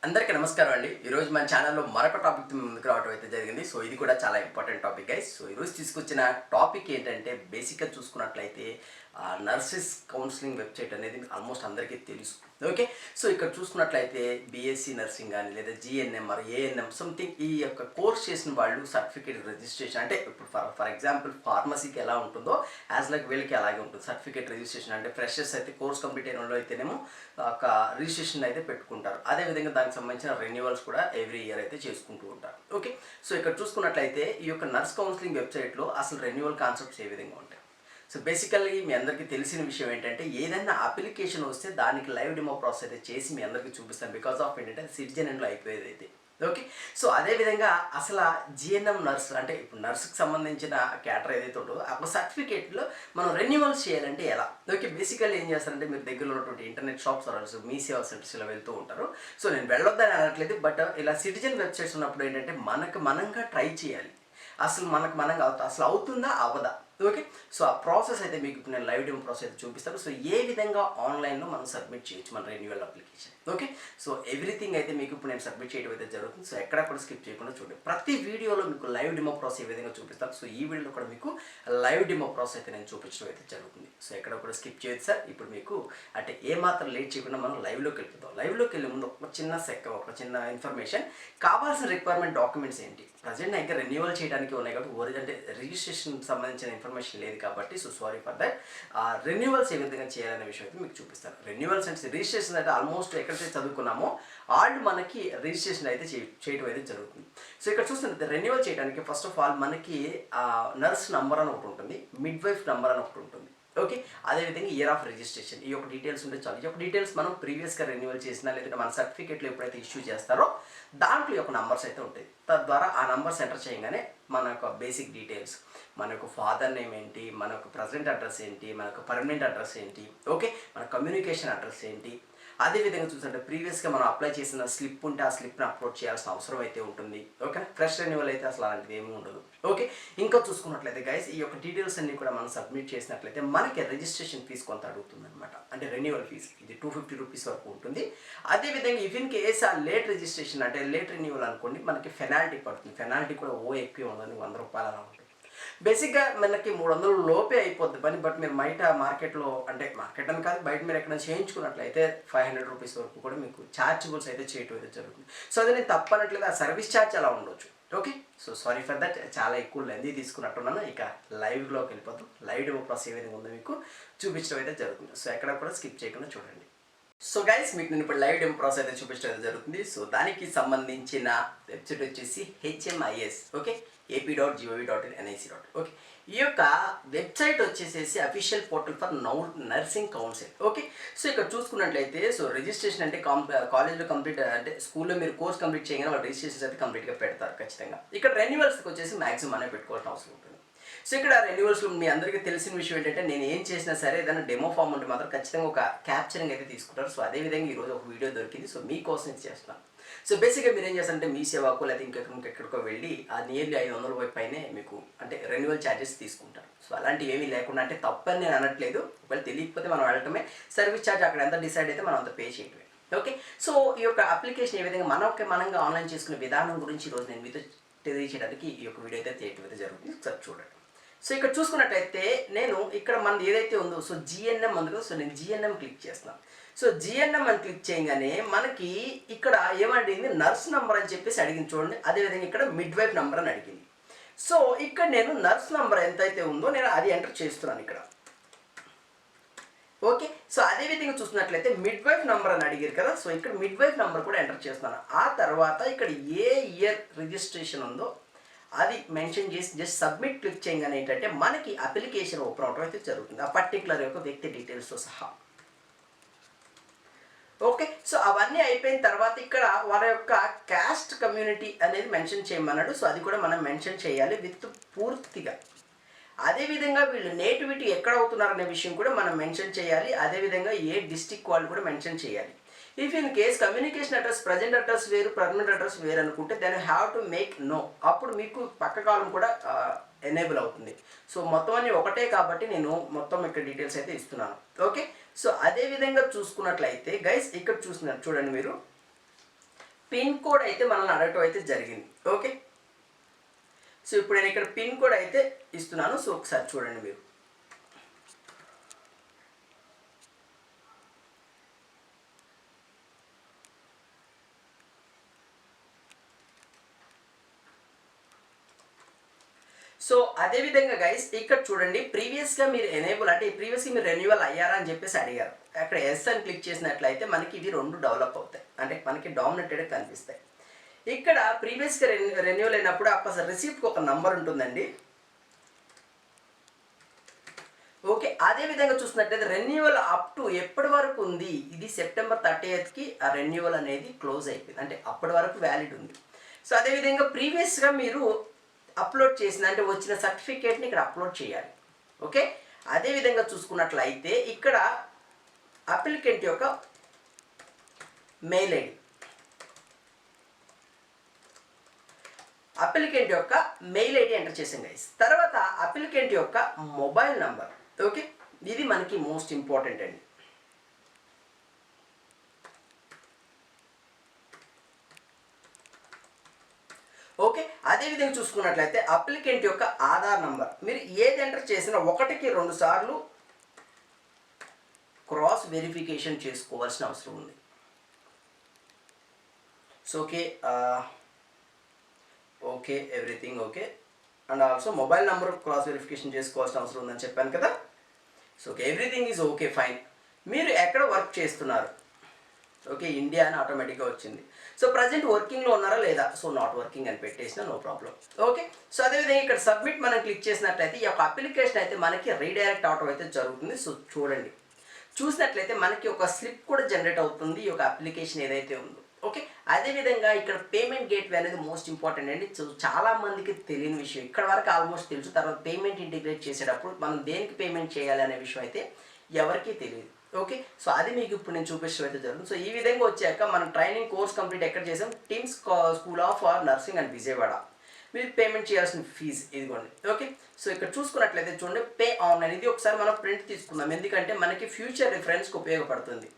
అందరికీ నమస్కారం అండి. ఈరోజు మన ఛానల్లో మరొక టాపిక్ ముందుకు రావడం అయితే జరిగింది. సో ఇది కూడా చాలా ఇంపార్టెంట్ టాపిక్ గైస్. సో ఈరోజు తీసుకొచ్చిన టాపిక్ ఏంటంటే బేసిక్గా చూసుకున్నట్లయితే నర్సెస్ కౌన్సిలింగ్ వెబ్సైట్ అనేది ఆల్మోస్ట్ అందరికీ తెలుసు. ఓకే, సో ఇక్కడ చూసుకున్నట్లయితే బీఎస్సీ నర్సింగ్ కానీ లేదా జిఎన్ఎం ఆర్ ఏఎన్ఎం సంథింగ్ ఈ యొక్క కోర్స్ చేసిన వాళ్ళు సర్టిఫికేట్ రిజిస్ట్రేషన్ అంటే ఇప్పుడు ఫర్ ఎగ్జాంపుల్ ఫార్మసీకి ఎలా ఉంటుందో యాజ్ లైక్ వీళ్ళకి అలాగే ఉంటుంది. సర్టిఫికేట్ రిజిస్ట్రేషన్ అంటే ఫ్రెషర్స్ అయితే కోర్స్ కంప్లీట్ అయిన వాళ్ళు అయితేనేమో ఒక రిజిస్ట్రేషన్ అయితే పెట్టుకుంటారు. అదేవిధంగా దానికి సంబంధించిన రెన్యువల్స్ కూడా ఎవ్రీ ఇయర్ అయితే చేసుకుంటూ ఉంటారు. ఓకే, సో ఇక్కడ చూసుకున్నట్లయితే ఈ యొక్క నర్స్ కౌన్సిలింగ్ వెబ్సైట్లో అసలు రెన్యువల్ కాన్సెప్ట్స్ ఏ విధంగా ఉంటాయి. సో బేసికల్లీ మీ అందరికీ తెలిసిన విషయం ఏంటంటే ఏదైనా అప్లికేషన్ వస్తే దానికి లైవ్ డెమో ప్రాసెస్ అయితే చేసి మీ అందరికీ చూపిస్తాను. బికాస్ ఆఫ్ ఏంటంటే సిటిజన్ ఎండ్లో అయిపోయేది అయితే. ఓకే, సో అదేవిధంగా అసలు జిఎన్ఎం నర్స్ అంటే ఇప్పుడు నర్సుకి సంబంధించిన క్యాటర్ ఏదైతే ఉంటుందో ఆ సర్టిఫికేట్లో మనం రెన్యువల్స్ చేయాలంటే ఎలా. ఓకే, బేసికల్లీ ఏం చేస్తారంటే మీరు దగ్గరలో ఉన్నటువంటి ఇంటర్నెట్ షాప్స్ ఆర్ మీ సేవా సెంటర్స్ ఇలా వెళ్తూ ఉంటారు. సో నేను వెళ్ళొద్దని అనట్లేదు, బట్ ఇలా సిటిజన్ వెబ్సైట్స్ ఉన్నప్పుడు ఏంటంటే మనంగా ట్రై చేయాలి. అసలు మనంగా అసలు అవుతుందా అవదా. ఓకే, సో ఆ ప్రాసెస్ అయితే మీకు ఇప్పుడు నేను లైవ్ డెమో ప్రాసెస్ అయితే చూపిస్తాను. సో ఏ విధంగా ఆన్లైన్లో మనం సబ్మిట్ చేయొచ్చు మన renewal application. Okay, so everything అయితే మీకు ఇప్పుడు నేను సబ్మిట్ చేయడం అయితే జరుగుతుంది. సో ఎక్కడ కూడా స్కిప్ చేయకుండా చూడండి. ప్రతి వీడియోలో మీకు లైవ్ డెమో ప్రాసెస్ ఏ విధంగా చూపిస్తాను. సో ఈ వీడియోలో కూడా మీకు లైవ్ డెమో ప్రాసెస్ అయితే నేను చూపించడం అయితే జరుగుతుంది. సో ఎక్కడ కూడా స్కిప్ చేయొచ్చు సార్. ఇప్పుడు మీకు అంటే ఏమాత్రం లేట్ చేయకుండా మనం లైవ్లోకి వెళ్ళిపోతాం. లైవ్లోకి వెళ్ళే ముందు ఒక చిన్న ఇన్ఫర్మేషన్. కావాల్సిన రిక్వైర్మెంట్ డాక్యుమెంట్స్ ఏంటి. ప్రజెంట్ ఇంకా రెన్యువల్ చేయడానికి ఉన్నాయి కాబట్టి అంటే రిజిస్ట్రేషన్ సంబంధించిన ఇన్ఫర్మేషన్ లేదు కాబట్టి so sorry for that. Renewals ఏ విధంగా చేయాలనే విషయం అయితే మీకు చూపిస్తాను. రెన్యువల్స్ అంటే రిజిస్ట్రేషన్ అయితే ఆల్మోస్ట్ ఎక్కడైతే చదువుకున్నామో వాళ్ళు మనకి రిజిస్ట్రేషన్ అయితే చేయడం అయితే జరుగుతుంది. సో ఇక్కడ చూస్తుంటే రెన్యువల్ చేయడానికి ఫస్ట్ ఆఫ్ ఆల్ మనకి నర్స్ నంబర్ అని ఒకటి ఉంటుంది, మిడ్ వైఫ్ నంబర్ అని ఒకటి ఉంటుంది. ఓకే, అదేవిధంగా ఇయర్ ఆఫ్ రిజిస్ట్రేషన్ ఈ యొక్క డీటెయిల్స్ ఉంటే చాలు. ఈ యొక్క డీటెయిల్స్ మనం ప్రీవియస్గా రెన్యువల్ చేసినా లేదంటే మన సర్టిఫికేట్లు ఎప్పుడైతే ఇష్యూ చేస్తారో దాంట్లో యొక్క నంబర్స్ అయితే ఉంటాయి. తద్వారా ఆ నంబర్స్ ఎంటర్ చేయగానే మన యొక్క బేసిక్ డీటెయిల్స్, మన యొక్క ఫాదర్ నేమ్ ఏంటి, మన యొక్క ప్రజెంట్ అడ్రస్ ఏంటి, మన యొక్క పర్మనెంట్ అడ్రస్ ఏంటి, ఓకే మన కమ్యూనికేషన్ అడ్రస్ ఏంటి, అదేవిధంగా చూస్తుంటే ప్రీవియస్గా మనం అప్లై చేసిన స్లిప్ ఉంటే ఆ స్లిప్ని అప్లోడ్ చేయాల్సిన అవసరం అయితే ఉంటుంది. ఓకే, ఫ్రెష్ రెన్యువల్ అయితే అసలు అలాంటిది ఏమీ ఉండదు. ఓకే, ఇంకా చూసుకున్నట్లయితే గైస్ ఈ యొక్క డీటెయిల్స్ అన్ని కూడా మనం సబ్మిట్ చేసినట్లయితే మనకి రిజిస్ట్రేషన్ ఫీజు కొంత అడుగుతుంది అనమాట. అంటే రెన్యువల్ ఫీజు ఇది 250 రూపీస్ వరకు ఉంటుంది. అదేవిధంగా ఇఫ్ ఇన్ కేస్ ఆ లేట్ రిజిస్ట్రేషన్ అంటే లేట్ రెన్యువల్ అనుకోండి మనకి పెనాల్టీ పడుతుంది. పెనాల్టీ కూడా ఎక్కువ ఉండదు, 100 రూపాయలు అలా ఉంటుంది. బేసిక్గా మనకి 300 లోపే అయిపోద్ది పని. బట్ మీరు బయట మార్కెట్లో అంటే మార్కెట్ అని కాదు బయట మీరు ఎక్కడైనా చేయించుకున్నట్లయితే 500 రూపీస్ వరకు కూడా మీకు ఛార్జబుల్స్ అయితే చేయటం అయితే జరుగుతుంది. సో అది నేను తప్పనట్లేదు, ఆ సర్వీస్ ఛార్జ్ అలా ఉండొచ్చు. Okay, so sorry for that, చాలా ఎక్కువ లెంతీ తీసుకున్నట్టున్నాను. ఇక లైవ్లోకి వెళ్ళిపోతాం. లైవ్ డెమో ప్రాసెస్ ఏ విధంగా ఉందో మీకు చూపించడం అయితే జరుగుతుంది. సో ఎక్కడ కూడా స్కిప్ చేయకుండా చూడండి. సో గైస్ మీకు నేను ఇప్పుడు లైవ్ డెమో ప్రాసెస్ అయితే చూపించడం అయితే జరుగుతుంది. సో దానికి సంబంధించిన వెబ్సైట్ వచ్చేసి HMIS ఓకే AP.gov.in ఓకే. ఈ యొక్క వెబ్సైట్ వచ్చేసేసి official portal for nursing council. Okay, so ఇక్కడ చూసుకున్నట్లయితే సో రిజిస్ట్రేషన్ అంటే కాలేజ్లో కంప్లీట్ అంటే స్కూల్లో మీరు కోర్స్ కంప్లీట్ చేయగానే వాళ్ళు రిజిస్ట్రేషన్స్ అయితే కంప్లీట్గా పెడతారు ఖచ్చితంగా. ఇక్కడ రెన్యువల్స్కి వచ్చేసి మ్యాక్సిమం అనేది పెట్టుకోవాల్సిన అవసరం ఉంటుంది. సో ఇక్కడ రెన్యువల్స్లో మీ అందరికీ తెలిసిన విషయం ఏంటంటే నేను ఏం చేసినా సరే ఏదైనా డెమో ఫామ్ ఉంటే మాత్రం ఖచ్చితంగా ఒక క్యాప్చరింగ్ అయితే తీసుకుంటారు. సో అదేవిధంగా ఈరోజు ఒక వీడియో దొరికింది. సో మీకోసం ఇది చేస్తున్నాను. సో బేసిక్గా మీరు ఏం చేస్తారంటే మీ సేవకు లేదా ఇంకెక్కడికో వెళ్ళి ఆ నియర్లీ 500 రూపాయల పైనే మీకు అంటే రెన్యువల్ ఛార్జెస్ తీసుకుంటారు. సో అలాంటివి ఏమీ లేకుండా అంటే తప్పని నేను అనట్లేదు. ఒకవేళ తెలియకపోతే మనం వెళ్ళటమే, సర్వీస్ ఛార్జ్ అక్కడ ఎంత డిసైడ్ అయితే మనం అంత పే చేయటమే. ఓకే, సో ఈ యొక్క అప్లికేషన్ ఏ విధంగా మనంగా ఆన్లైన్ చేసుకునే విధానం గురించి ఈరోజు నేను మీతో తెలియజేయడానికి ఈ యొక్క వీడియో అయితే చేయటం అయితే జరుగుతుంది. ఒకసారి చూడండి. సో ఇక్కడ చూసుకున్నట్టయితే నేను ఇక్కడ మనది ఏదైతే ఉందో సో జిఎన్ఎం ఉంది. సో నేను జిఎన్ఎం క్లిక్ చేస్తున్నాను. సో జిఎన్ఎం అని క్లిక్ చేయగానే మనకి ఇక్కడ ఏమడిగింది నర్స్ నెంబర్ అని చెప్పేసి అడిగింది చూడండి. అదేవిధంగా ఇక్కడ మిడ్ వైఫ్ నెంబర్ అని అడిగింది. సో ఇక్కడ నేను నర్స్ నెంబర్ ఎంతైతే ఉందో నేను అది ఎంటర్ చేస్తున్నాను ఇక్కడ. ఓకే, సో అదేవిధంగా చూసినట్లయితే మిడ్ వైఫ్ నెంబర్ అని అడిగారు కదా. సో ఇక్కడ మిడ్ వైఫ్ నెంబర్ కూడా ఎంటర్ చేస్తున్నాను. ఆ తర్వాత ఇక్కడ ఏ ఇయర్ రిజిస్ట్రేషన్ ఉందో అది మెన్షన్ చేసి జస్ట్ సబ్మిట్ క్లిక్ చేయగానే ఏంటంటే మనకి అప్లికేషన్ ఓపెన్ అవడం అయితే జరుగుతుంది. ఆ పర్టికులర్ యొక్క వ్యక్తి డీటెయిల్స్తో సహా. ఓకే, సో అవన్నీ అయిపోయిన తర్వాత ఇక్కడ వాళ్ళ యొక్క క్యాస్ట్ కమ్యూనిటీ అనేది మెన్షన్ చేయమన్నాడు. సో అది కూడా మనం మెన్షన్ చేయాలి విత్ పూర్తిగా. అదేవిధంగా వీళ్ళు నేటివిటీ ఎక్కడ అవుతున్నారనే విషయం కూడా మనం మెన్షన్ చేయాలి. అదేవిధంగా ఏ డిస్టిక్ వాళ్ళు కూడా మెన్షన్ చేయాలి. If in case communication address present address వేరు పర్మనెంట్ అడ్రస్ వేరు అనుకుంటే then have to make no. అప్పుడు మీకు పక్క కాలం కూడా ఎనేబుల్ అవుతుంది. సో మొత్తం అన్నీ ఒకటే కాబట్టి నేను మొత్తం ఇక్కడ డీటెయిల్స్ అయితే ఇస్తున్నాను. ఓకే, సో అదేవిధంగా చూసుకున్నట్లయితే గైస్ ఇక్కడ చూస్తున్నారు చూడండి మీరు పిన్ కోడ్ అయితే మనల్ని అడగటం అయితే జరిగింది. ఓకే, సో ఇప్పుడు నేను ఇక్కడ పిన్ కోడ్ అయితే ఇస్తున్నాను. సో ఒకసారి చూడండి మీరు. సో అదేవిధంగా గైస్ ఇక్కడ చూడండి, ప్రీవియస్గా మీరు ఎనేబుల్ అంటే ప్రీవియస్గా మీరు రెన్యువల్ అయ్యారా అని చెప్పేసి అడిగారు. అక్కడ ఎస్ అని క్లిక్ చేసినట్లయితే మనకి ఇవి రెండు డెవలప్ అవుతాయి, అంటే మనకి డామినేటెడ్ కనిపిస్తాయి. ఇక్కడ ప్రీవియస్గా రెన్యువల్ అయినప్పుడు అప్పుడు రిసీప్ట్కి ఒక నంబర్ ఉంటుందండి. ఓకే, అదేవిధంగా చూసినట్లయితే రెన్యువల్ అప్ టు ఎప్పటి వరకు ఉంది, ఇది సెప్టెంబర్ 30కి ఆ రెన్యువల్ అనేది క్లోజ్ అయిపోయింది, అంటే అప్పటి వరకు వ్యాలిడ్ ఉంది. సో అదేవిధంగా ప్రీవియస్గా మీరు అప్లోడ్ చేసిన అంటే వచ్చిన సర్టిఫికేట్ని ఇక్కడ అప్లోడ్ చేయాలి. ఓకే, అదేవిధంగా చూసుకున్నట్లయితే ఇక్కడ అప్లికెంట్ యొక్క మెయిల్ ఐడి, అప్లికెంట్ యొక్క మెయిల్ ఐడి ఎంటర్ చేసాం గైస్. తర్వాత అప్లికెంట్ యొక్క మొబైల్ నంబర్. ఓకే, ఇది మనకి మోస్ట్ ఇంపార్టెంట్ అండి. ఓకే, అదేవిధంగా చూసుకున్నట్లయితే అప్లికెంట్ యొక్క ఆధార్ నంబర్, మీరు ఏది ఎంటర్ చేసినా 1కి 2 సార్లు క్రాస్ వెరిఫికేషన్ చేసుకోవాల్సిన అవసరం ఉంది. So okay, okay everything okay, and also mobile number cross verification చేసుకోవాల్సిన అవసరం ఉందని చెప్పాను కదా. So okay, everything is okay fine. మీరు ఎక్కడ వర్క్ చేస్తున్నారు? ఓకే, ఇండియా అని ఆటోమేటిక్గా వచ్చింది. సో ప్రజెంట్ వర్కింగ్లో ఉన్నారా లేదా? సో నాట్ వర్కింగ్ అని పెట్టేసిన, నో ప్రాబ్లం. ఓకే, సో అదేవిధంగా ఇక్కడ సబ్మిట్ మనం క్లిక్ చేసినట్లయితే ఈ యొక్క అప్లికేషన్ అయితే మనకి రీడైరెక్ట్ అవటం అయితే జరుగుతుంది. సో చూడండి, చూసినట్లయితే మనకి ఒక స్లిప్ కూడా జనరేట్ అవుతుంది ఈ యొక్క అప్లికేషన్ ఏదైతే ఉందో. ఓకే, అదేవిధంగా ఇక్కడ పేమెంట్ గేట్వే అనేది మోస్ట్ ఇంపార్టెంట్ అండి. సో చాలా మందికి తెలియని విషయం, ఇక్కడ వరకు ఆల్మోస్ట్ తెలుసు. తర్వాత పేమెంట్ ఇంటిగ్రేట్ చేసేటప్పుడు మనం దేనికి పేమెంట్ చేయాలి అనే విషయం అయితే ఎవరికీ తెలియదు. ఓకే, సో అది మీకు ఇప్పుడు నేను చూపించడం అయితే జరుగుతుంది. సో ఈ విధంగా వచ్చాక మనం ట్రైనింగ్ కోర్స్ కంప్లీట్ ఎక్కడ చేసాం? Teams school of nursing and Vijayawada. మీరు పేమెంట్ చేయాల్సిన ఫీజు ఇదిగోండి. ఓకే, సో ఇక్కడ చూసుకున్నట్లయితే చూడండి, పే ఆన్లైన్. ఇది ఒకసారి మనం ప్రింట్ తీసుకుందాం, ఎందుకంటే మనకి ఫ్యూచర్ రిఫరెన్స్కి ఉపయోగపడుతుంది.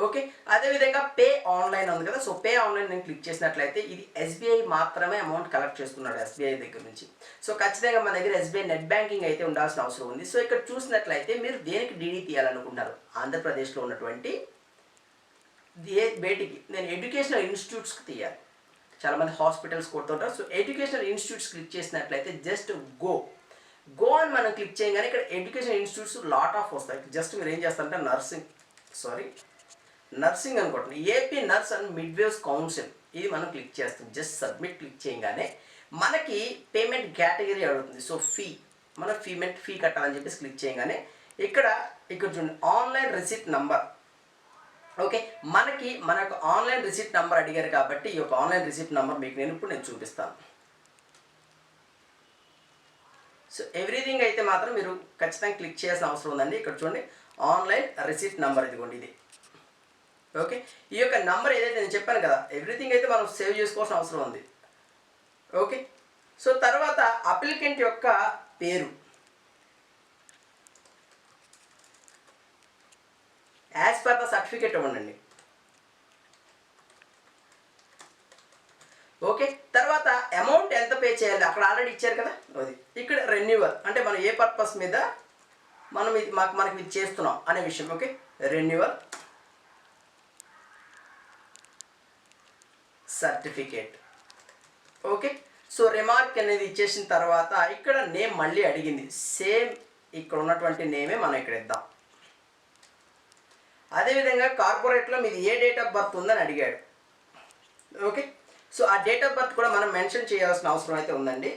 ఓకే, అదేవిధంగా పే ఆన్లైన్ ఉంది కదా. సో పే ఆన్లైన్ నేను క్లిక్ చేసినట్లయితే ఇది ఎస్బీఐ మాత్రమే అమౌంట్ కలెక్ట్ చేస్తున్నాడు ఎస్బీఐ దగ్గర నుంచి. సో ఖచ్చితంగా మన దగ్గర ఎస్బీఐ నెట్ బ్యాంకింగ్ అయితే ఉండాల్సిన అవసరం ఉంది. సో ఇక్కడ చూసినట్లయితే మీరు దేనికి డీడీ తీయాలనుకుంటారు? ఆంధ్రప్రదేశ్లో ఉన్నటువంటి బయటికి నేను ఎడ్యుకేషనల్ ఇన్స్టిట్యూట్స్కి తీయాలి. చాలామంది హాస్పిటల్స్ కొడుతుంటారు. సో ఎడ్యుకేషనల్ ఇన్స్టిట్యూట్స్ క్లిక్ చేసినట్లయితే జస్ట్ గో అని మనం క్లిక్ చేయగానే ఇక్కడ ఎడ్యుకేషనల్ ఇన్స్టిట్యూట్స్ లాట్ ఆఫ్ వస్తాయి. జస్ట్ మీరు ఏం చేస్తారంటే నర్సింగ్ అనుకోండి, AP nurse and midwives council, ఇది మనం క్లిక్ చేస్తాం. జస్ట్ సబ్మిట్ క్లిక్ చేయగానే మనకి పేమెంట్ కేటగిరీ అడుగుతుంది. సో మన ఫీ కట్టాలని చెప్పేసి క్లిక్ చేయగానే ఇక్కడ చూడండి, ఆన్లైన్ రిసిప్ట్ నంబర్. ఓకే, మనకు ఆన్లైన్ రిసిప్ట్ నెంబర్ అడిగారు కాబట్టి ఈ యొక్క ఆన్లైన్ రిసిప్ట్ నెంబర్ మీకు నేను చూపిస్తాను. సో ఎవ్రీథింగ్ అయితే మాత్రం మీరు ఖచ్చితంగా క్లిక్ చేయాల్సిన అవసరం ఉందండి. ఇక్కడ చూడండి, ఆన్లైన్ రిసిప్ట్ నెంబర్ ఇదిగోండి ఇది. ఓకే, ఈ యొక్క నెంబర్ ఏదైతే నేను చెప్పాను కదా, ఎవ్రీథింగ్ అయితే మనం సేవ్ చేసుకోవాల్సిన అవసరం ఉంది. ఓకే, సో తర్వాత అప్లికెంట్ యొక్క పేరు, యాజ్ పర్ ద సర్టిఫికేట్ ఇవ్వండి. ఓకే, తర్వాత అమౌంట్ ఎంత పే చేయాలి అక్కడ ఆల్రెడీ ఇచ్చారు కదా అది. ఇక్కడ రెన్యువల్ అంటే మనం ఏ పర్పస్ మీద మనం ఇది మనకి ఇది చేస్తున్నాం అనే విషయం. Okay, renewal certificate. Okay, so remark అనేది ఇచ్చేసిన తర్వాత ఇక్కడ నేమ్ మళ్ళీ అడిగింది. సేమ్ ఇక్కడ ఉన్నటువంటి నేమే మనం ఇక్కడ ఇద్దాం. అదేవిధంగా కార్పొరేట్లో మీది ఏ డేట్ ఆఫ్ బర్త్ ఉందని అడిగాడు. ఓకే, సో ఆ డేట్ ఆఫ్ బర్త్ కూడా మనం మెన్షన్ చేయాల్సిన అవసరం అయితే ఉందండి.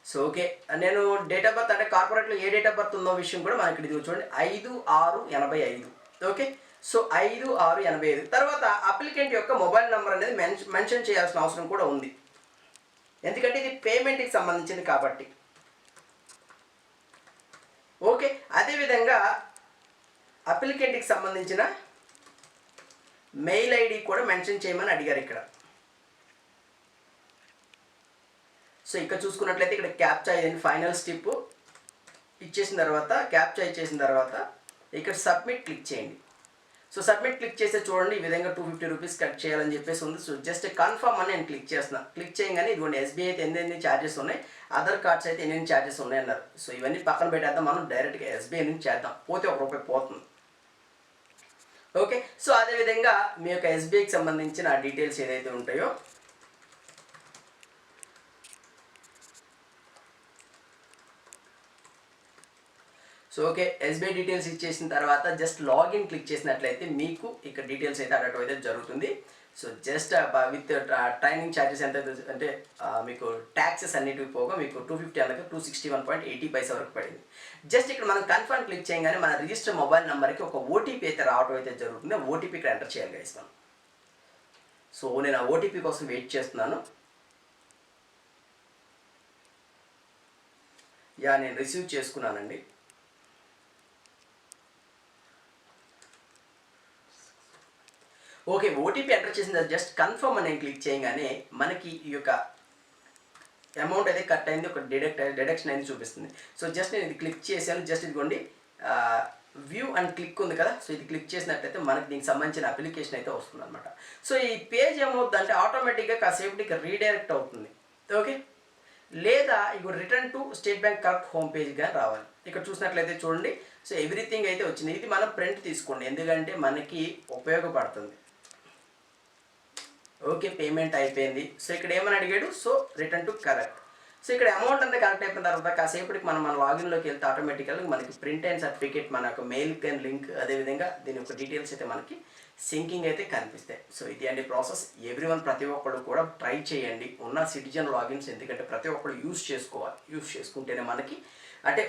సో ఓకే, నేను డేట్ ఆఫ్ బర్త్ అంటే కార్పొరేట్లో ఏ డేట్ ఆఫ్ బర్త్ ఉందో విషయం కూడా మనకి ఇది చూడండి, 5/6/85. Okay, so 5/6/85. తర్వాత అప్లికెంట్ యొక్క మొబైల్ నెంబర్ అనేది మెన్షన్ చేయాల్సిన అవసరం కూడా ఉంది, ఎందుకంటే ఇది పేమెంట్కి సంబంధించింది కాబట్టి. ఓకే, అదేవిధంగా అప్లికెంట్కి సంబంధించిన మెయిల్ ఐడి కూడా మెన్షన్ చేయమని అడిగారు ఇక్కడ. సో ఇక్కడ చూసుకున్నట్లయితే ఇక్కడ క్యాప్చా అయ్యింది, ఫైనల్ స్టెప్ ఇచ్చేసిన తర్వాత క్యాప్చా ఇచ్చేసిన తర్వాత ఇక్కడ సబ్మిట్ క్లిక్ చేయండి. సో సబ్మిట్ క్లిక్ చేస్తే చూడండి ఈ విధంగా 250 రూపీస్ కట్ చేయాలని చెప్పేసి ఉంది. సో జస్ట్ కన్ఫర్మ్ అని నేను క్లిక్ చేస్తున్నా. క్లిక్ చేయగానే ఇదిగోండి ఎస్బీఐ అయితే ఎన్ని ఛార్జెస్ ఉన్నాయి, అదర్ కార్డ్స్ అయితే ఎన్ని ఛార్జెస్ ఉన్నాయి అన్నారు. సో ఇవన్నీ పక్కన పెట్టేద్దాం, మనం డైరెక్ట్గా ఎస్బీఐ నుంచి చేద్దాం. పోతే ₹1 పోతుంది. ఓకే, సో అదేవిధంగా మీ యొక్క ఎస్బీఐకి సంబంధించిన డీటెయిల్స్ ఏదైతే ఉంటాయో సో ఓకే, ఎస్బీఐ డీటెయిల్స్ ఇచ్చేసిన తర్వాత జస్ట్ లాగిన్ క్లిక్ చేసినట్లయితే మీకు ఇక్కడ డీటెయిల్స్ అయితే అడగటం అయితే జరుగుతుంది. So just with training charges ఎంత అంటే మీకు ట్యాక్సెస్ అన్నిటికి పోగా మీకు 250 అనగా 261.80 వరకు పడింది. జస్ట్ ఇక్కడ మనం కన్ఫర్మ్ క్లిక్ చేయగానే మన రిజిస్టర్ మొబైల్ నెంబర్కి ఒక ఓటీపీ అయితే రావడం అయితే జరుగుతుంది. ఓటీపీ ఇక్కడ ఎంటర్ చేయాలి గైస్ మనం. సో నేను ఆ ఓటీపీ కోసం వెయిట్ చేస్తున్నాను. నేను రిసీవ్ చేసుకున్నానండి. ఓకే, ఓటీపీ ఎంటర్ చేసిన తర్వాత జస్ట్ కన్ఫర్మ్ అని క్లిక్ చేయగానే మనకి ఈ యొక్క అమౌంట్ అయితే కట్ అయింది, ఒక డిడక్షన్ అయింది చూపిస్తుంది. సో జస్ట్ నేను ఇది క్లిక్ చేశాను. జస్ట్ ఇదిగోండి వ్యూ అండ్ క్లిక్ ఉంది కదా, సో ఇది క్లిక్ చేసినట్లయితే మనకి దీనికి సంబంధించిన అప్లికేషన్ అయితే వస్తుంది అనమాట. సో ఈ పేజ్ ఏమవుతుందంటే ఆటోమేటిక్గా కాసేపటికి రీడైరెక్ట్ అవుతుంది. ఓకే, లేదా ఇప్పుడు return to state bank correct home పేజ్గా రావాలి. ఇక్కడ చూసినట్లయితే చూడండి, సో ఎవ్రీథింగ్ అయితే వచ్చింది. ఇది మనం ప్రింట్ తీసుకోండి, ఎందుకంటే మనకి ఉపయోగపడుతుంది. ఓకే, పేమెంట్ అయిపోయింది. సో ఇక్కడ ఏమని అడిగాడు, so return to correct. So ఇక్కడ అమౌంట్ అంతా కరెక్ట్ అయిపోయిన తర్వాత కాసేపటికి మన లాగిన్లోకి వెళ్తే ఆటోమేటికల్గా మనకి ప్రింట్ అండ్ సర్టిఫికేట్, మన యొక్క మెయిల్ అండ్ లింక్, అదేవిధంగా దీని యొక్క డీటెయిల్స్ అయితే మనకి సింకింగ్ అయితే కనిపిస్తాయి. సో ఇది అండి ప్రాసెస్. ఎవ్రీవన్ ప్రతి ఒక్కరు కూడా ట్రై చేయండి ఉన్న సిటిజన్ లాగిన్స్, ఎందుకంటే ప్రతి ఒక్కరు యూస్ చేసుకోవాలి. యూస్ చేసుకుంటేనే మనకి అంటే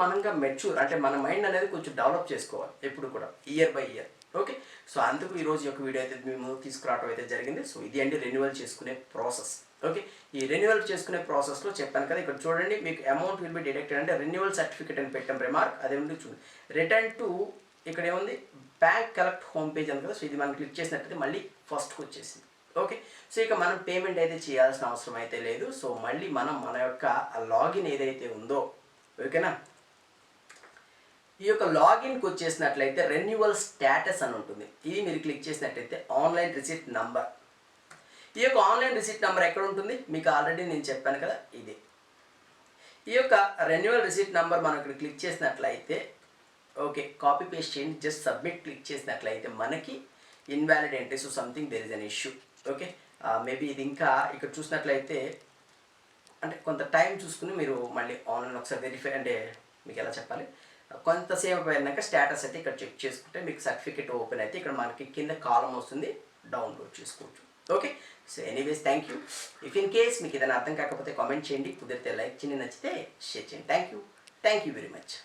మనంగా మెచ్యూర్ అంటే మన మైండ్ అనేది కొంచెం డెవలప్ చేసుకోవాలి ఎప్పుడు కూడా, year by year. Okay, so అందుకు ఈరోజు యొక్క వీడియో అయితే మేము తీసుకురావడం అయితే జరిగింది. సో ఇది అండి రెన్యువల్ చేసుకునే ప్రాసెస్. ఓకే, ఈ రెన్యువల్ చేసుకునే ప్రాసెస్లో చెప్పాను కదా, ఇక్కడ చూడండి మీకు అమౌంట్ విల్ బి డిడక్టెడ్ అంటే రెన్యువల్ సర్టిఫికేట్ అని పెట్టాం రిమార్క్. అదేమిటి చూడండి, రిటర్న్ టు ఇక్కడ ఏముంది బ్యాంక్ కలెక్ట్ హోమ్ పేజ్ అని కదా. సో ఇది మనం క్లిక్ చేసినట్టయితే మళ్ళీ ఫస్ట్కి వచ్చేసింది. ఓకే, సో ఇక మనం పేమెంట్ అయితే చేయాల్సిన అవసరం అయితే లేదు. సో మళ్ళీ మనం మన యొక్క లాగిన్ ఏదైతే ఉందో, ఓకేనా, ఈ యొక్క లాగిన్కి వచ్చేసినట్లయితే రెన్యువల్ స్టేటస్ అని ఉంటుంది. ఇది మీరు క్లిక్ చేసినట్లయితే ఆన్లైన్ రిసిప్ట్ నంబర్. ఈ యొక్క ఆన్లైన్ రిసిప్ట్ నెంబర్ ఎక్కడ ఉంటుంది, మీకు ఆల్రెడీ నేను చెప్పాను కదా, ఇది. ఈ యొక్క రెన్యువల్ రిసిప్ట్ నెంబర్ మనం ఇక్కడ క్లిక్ చేసినట్లయితే ఓకే, కాపీ పేస్ట్ చేయండి. జస్ట్ సబ్మిట్ క్లిక్ చేసినట్లయితే మనకి invalid entry, so something there is an issue. Okay, maybe ఇది ఇంకా ఇక్కడ చూసినట్లయితే అంటే కొంత టైం చూసుకుని మీరు మళ్ళీ ఆన్లైన్ ఒకసారి వెరిఫై అంటే మీకు ఎలా చెప్పాలి, కొంతసేపు అయినాక స్టేటస్ అయితే ఇక్కడ చెక్ చేసుకుంటే మీకు సర్టిఫికేట్ ఓపెన్ అయితే ఇక్కడ మనకి కింద కాలం వస్తుంది, డౌన్లోడ్ చేసుకోవచ్చు. Okay, so anyways thank you. If in case మీకు ఏదైనా అర్థం కాకపోతే కామెంట్ చేయండి, కుదిరితే లైక్ చేయండి, నచ్చితే షేర్ చేయండి. Thank you very much.